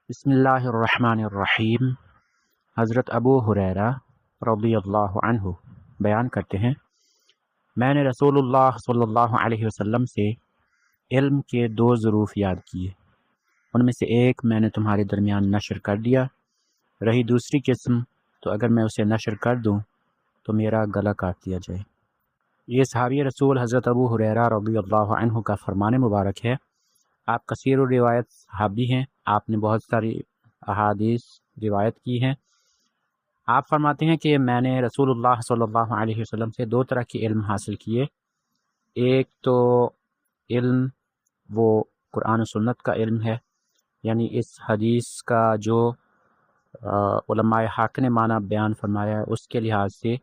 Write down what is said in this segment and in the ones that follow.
बिस्मिल्लाहिर्रहमानिर्रहीम। हज़रत अबू हुरैरा रज़ियल्लाहु अन्हु बयान करते हैं, मैंने रसूलुल्लाह सल्लल्लाहु अलैहि वसल्लम से इल्म के दो ज़रूफ़ याद किए। उनमें से एक मैंने तुम्हारे दरमियान नशर कर दिया, रही दूसरी किस्म तो अगर मैं उसे नशर कर दूँ तो मेरा गला काट दिया जाए। ये सहाबी रसूल हज़रत अबू हुरैरा रज़ियल्लाहु अन्हु का फ़रमान मुबारक है। आप कसीर रिवायत सहाबी हैं, आपने बहुत सारी अहादीस रिवायत की हैं। आप फरमाते हैं कि मैंने रसूलुल्लाह सल्लल्लाहु अलैहि वसल्लम से दो तरह के इल्म हासिल किए। एक तो इल्म वो कुरान और सुन्नत का इल्म है, यानी इस हदीस का जो उलमाए हक़ ने माना बयान फरमाया है उसके लिहाज से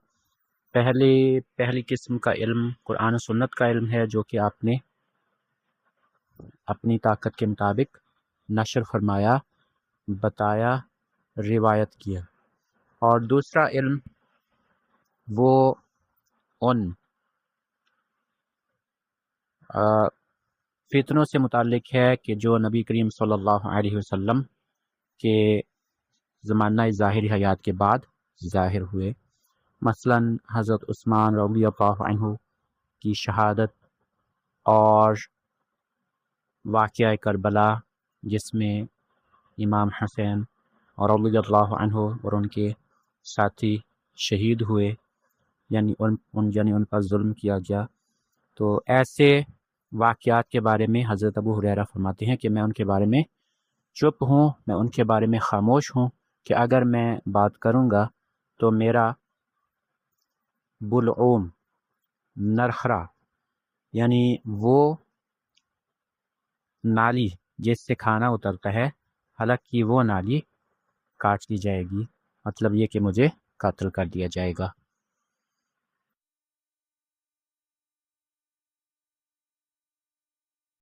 पहली किस्म का इल्म कुरान और सुन्नत का इल्म है, जो कि आपने अपनी ताकत के मुताबिक नशर फरमाया, बताया, रिवायत किया। और दूसरा इल्म वो उन फितनों से मुतालिक है कि जो नबी करीम सल्लल्लाहु अलैहि वसल्लम के ज़माना ज़ाहिरी हयात के बाद ज़ाहिर हुए। मसलन हज़रत उस्मान रज़ियल्लाहु अन्हु की शहादत और वाक़या करबला, जिसमें इमाम हुसैन और रज़ियल्लाहु अन्हु और उनके साथी शहीद हुए, यानी उन पर जुल्म किया गया। तो ऐसे वाक़यात के बारे में हज़रत अबू हुरैरा फरमाते हैं कि मैं उनके बारे में चुप हूँ, मैं उनके बारे में ख़ामोश हूँ कि अगर मैं बात करूँगा तो मेरा बुलऊम नरखरा, यानी वो नाली जिससे खाना उतरता है, हालांकि वो नाली काट दी जाएगी, मतलब ये कि मुझे कत्ल कर दिया जाएगा।